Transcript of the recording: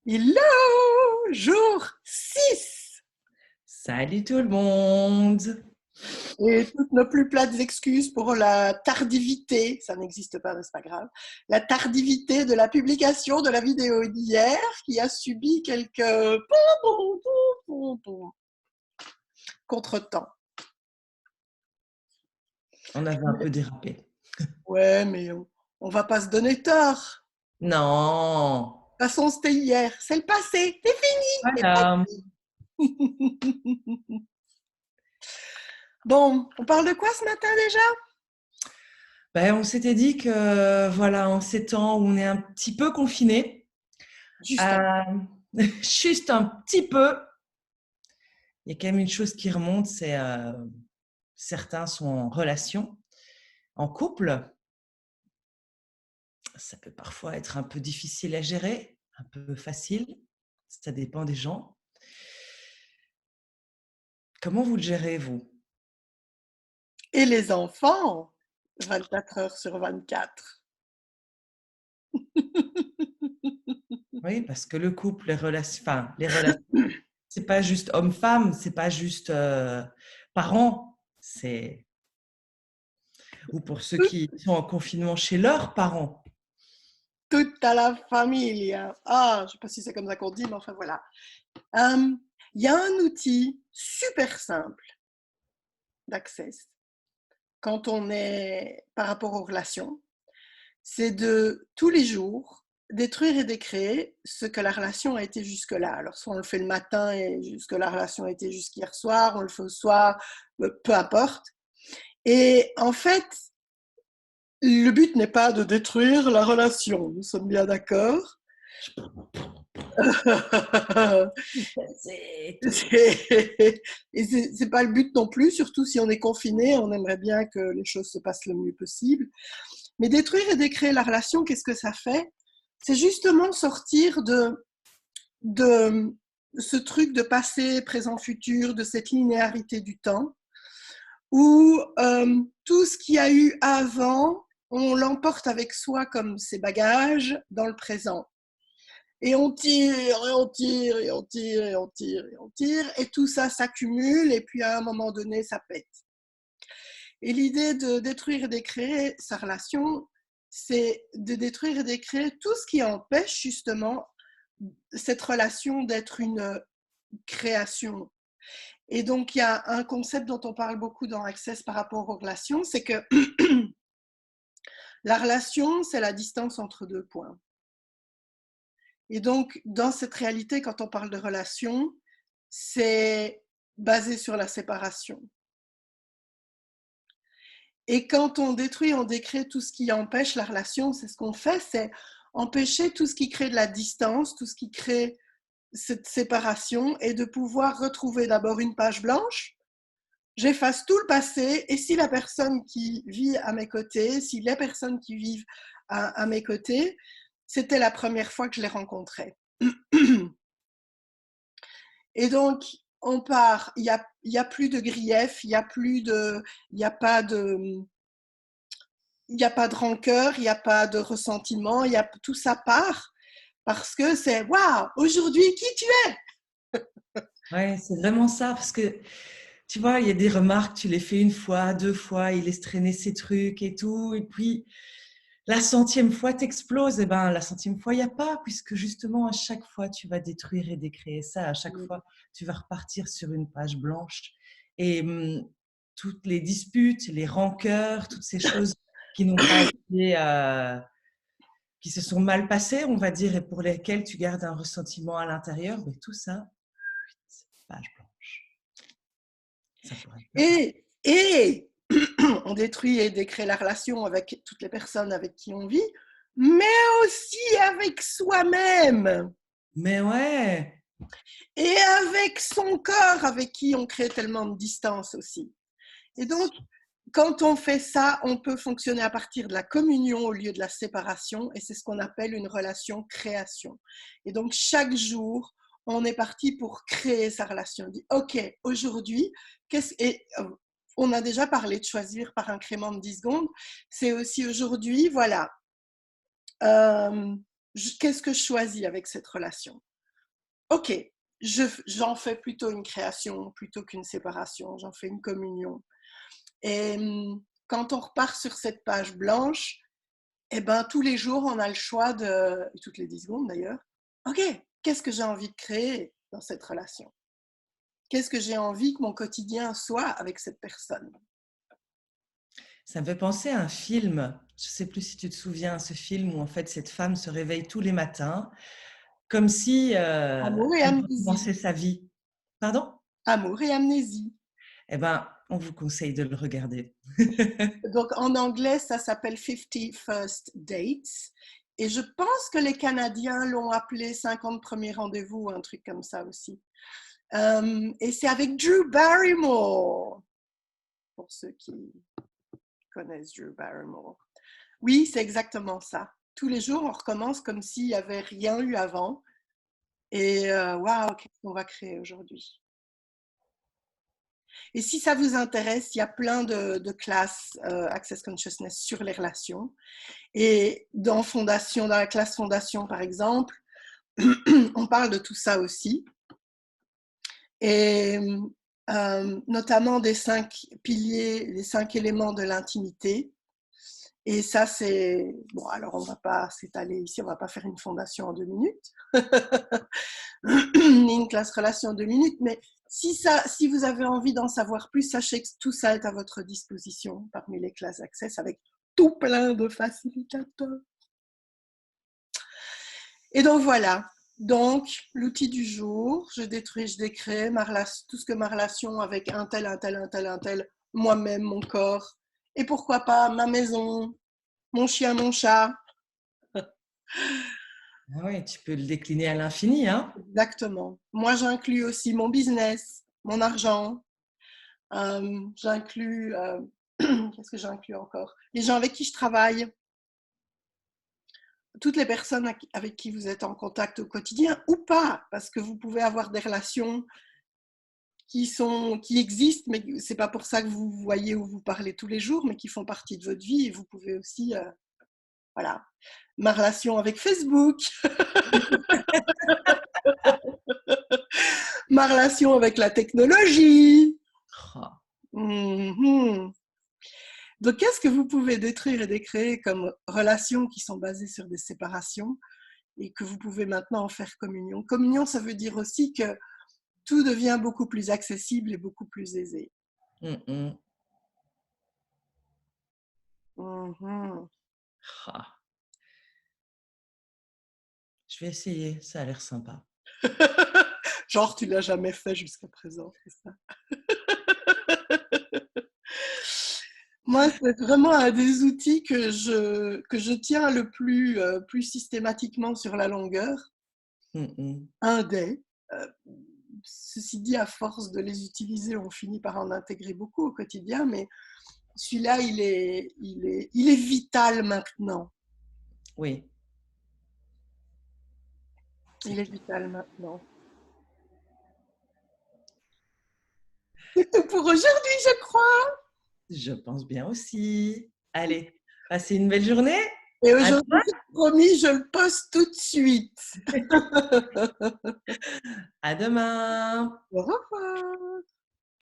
Hello! Jour 6. Salut tout le monde! Et toutes nos plus plates excuses pour la tardivité, ça n'existe pas mais c'est pas grave, la tardivité de la publication de la vidéo d'hier qui a subi quelques contretemps. On avait un peu dérapé. Ouais, mais on va pas se donner tort. Non! De toute façon, c'était hier, c'est le passé, c'est Voilà. fini. Bon, on parle de quoi ce matin déjà? Ben, on s'était dit que, voilà, en ces temps où on est un petit peu confiné, Juste un. euh, juste un petit peu, il y a quand même une chose qui remonte, c'est certains sont en relation, en couple. Ça peut parfois être un peu difficile à gérer, un peu facile. Ça dépend des gens. Comment vous le gérez, vous? Et les enfants, 24 heures sur 24. Oui, parce que le couple, les relations, c'est pas juste homme-femme, c'est pas juste parents, c'est ou pour ceux qui sont en confinement chez leurs parents. Toute la famille. Ah, je ne sais pas si c'est comme ça qu'on dit, mais enfin voilà. Il y a un outil super simple d'accès quand on est par rapport aux relations. C'est de tous les jours détruire et décréer ce que la relation a été jusque-là. Alors, soit on le fait le matin et ce que la relation a été jusqu'hier soir, on le fait au soir, peu importe. Et en fait, le but n'est pas de détruire la relation, nous sommes bien d'accord. C'est C'est pas le but non plus, surtout si on est confiné, on aimerait bien que les choses se passent le mieux possible. Mais détruire et décréer la relation, qu'est-ce que ça fait? C'est justement sortir de ce truc de passé, présent, futur, de cette linéarité du temps, où tout ce qu'il y a eu avant, on l'emporte avec soi comme ses bagages dans le présent. Et on tire, et on tire, et on tire, et on tire, et on tire, et tout ça s'accumule, et puis à un moment donné, ça pète. Et l'idée de détruire et décréer sa relation, c'est de détruire et décréer tout ce qui empêche justement cette relation d'être une création. Et donc, il y a un concept dont on parle beaucoup dans Access par rapport aux relations, c'est que la relation, c'est la distance entre deux points. Et donc, dans cette réalité, quand on parle de relation, c'est basé sur la séparation. Et quand on détruit, on décrée tout ce qui empêche la relation, c'est ce qu'on fait, c'est empêcher tout ce qui crée de la distance, tout ce qui crée cette séparation et de pouvoir retrouver d'abord une page blanche. J'efface tout le passé et si la personne qui vit à mes côtés, si les personnes qui vivent à mes côtés, c'était la première fois que je les rencontrais. Et donc, on part, il y a plus de grief, il n'y a pas de rancœur, il n'y a pas de ressentiment, tout ça part parce que c'est waouh, aujourd'hui, qui tu es? ouais, c'est vraiment ça parce que tu vois, il y a des remarques, tu les fais une fois, deux fois, il laisse traîner ses trucs et tout, et puis la centième fois t'exploses, et ben la centième fois il n'y a pas, puisque justement à chaque fois tu vas détruire et décréer ça, à chaque fois tu vas repartir sur une page blanche et toutes les disputes, les rancœurs, toutes ces choses qui n'ont pas été, qui se sont mal passées, on va dire, et pour lesquelles tu gardes un ressentiment à l'intérieur, mais tout ça, page blanche, ça pourrait être plus facile. Et on détruit et décrée la relation avec toutes les personnes avec qui on vit, mais aussi avec soi-même Mais ouais, et avec son corps avec qui on crée tellement de distance aussi. Et donc, quand on fait ça, on peut fonctionner à partir de la communion au lieu de la séparation, et c'est ce qu'on appelle une relation création. Et donc, chaque jour, on est parti pour créer sa relation. On dit, OK, aujourd'hui, on a déjà parlé de choisir par incrément de 10 secondes. C'est aussi aujourd'hui, voilà, qu'est-ce que je choisis avec cette relation? ok, j'en fais plutôt une création plutôt qu'une séparation, j'en fais une communion. Et quand on repart sur cette page blanche, eh ben, tous les jours, on a le choix et toutes les 10 secondes d'ailleurs, ok, qu'est-ce que j'ai envie de créer dans cette relation? Qu'est-ce que j'ai envie que mon quotidien soit avec cette personne? Ça me fait penser à un film, je ne sais plus si tu te souviens, ce film où en fait cette femme se réveille tous les matins comme si Amour et elle amnésie. recommençait sa vie. Pardon? Amour et amnésie. Eh ben, on vous conseille de le regarder. Donc en anglais, ça s'appelle 50 First Dates. Et je pense que les Canadiens l'ont appelé 50 premiers rendez-vous, un truc comme ça aussi. Et c'est avec Drew Barrymore, pour ceux qui connaissent Drew Barrymore. Oui, c'est exactement ça. Tous les jours, on recommence comme s'il n'y avait rien eu avant. Et waouh, qu'est-ce qu'on va créer aujourd'hui? Et si ça vous intéresse, il y a plein de classes Access Consciousness sur les relations. Et dans la classe Fondation, par exemple, on parle de tout ça aussi. Et notamment des 5 piliers, les 5 éléments de l'intimité. Et ça, c'est... Bon, alors on ne va pas s'étaler ici, on ne va pas faire une fondation en 2 minutes, ni une classe relation en 2 minutes, mais si vous avez envie d'en savoir plus, sachez que tout ça est à votre disposition parmi les classes Access avec tout plein de facilitateurs. Et donc voilà, donc l'outil du jour, je détruis, je décrée tout ce que ma relation avec un tel, moi-même, mon corps, et pourquoi pas ma maison, mon chien, mon chat. Ah oui, tu peux le décliner à l'infini, hein? Exactement. Moi, j'inclus aussi mon business, mon argent. J'inclus, qu'est-ce que j'inclus encore? Les gens avec qui je travaille, toutes les personnes avec qui vous êtes en contact au quotidien ou pas, parce que vous pouvez avoir des relations qui existent, mais c'est pas pour ça que vous voyez ou vous parlez tous les jours, mais qui font partie de votre vie. Et vous pouvez aussi, voilà, ma relation avec Facebook, ma relation avec la technologie. Oh. Mm-hmm. Donc, qu'est-ce que vous pouvez détruire et décréer comme relations qui sont basées sur des séparations et que vous pouvez maintenant en faire communion? Communion, ça veut dire aussi que tout devient beaucoup plus accessible et beaucoup plus aisé. Mm-mm. Mm-hmm. Oh. Je vais essayer, ça a l'air sympa. Genre, tu l'as jamais fait jusqu'à présent, c'est ça? Moi, c'est vraiment un des outils que je tiens plus systématiquement sur la longueur. Mm-mm. Un des. Euh, Ceci dit, à force de les utiliser, on finit par en intégrer beaucoup au quotidien, mais celui-là, il est vital maintenant. Oui, Il c'est est clair. vital maintenant. C'est tout pour aujourd'hui, je crois. Je pense bien aussi. Allez, passez une belle journée. Et À aujourd'hui, promis, je le poste tout de suite. À demain. Au revoir.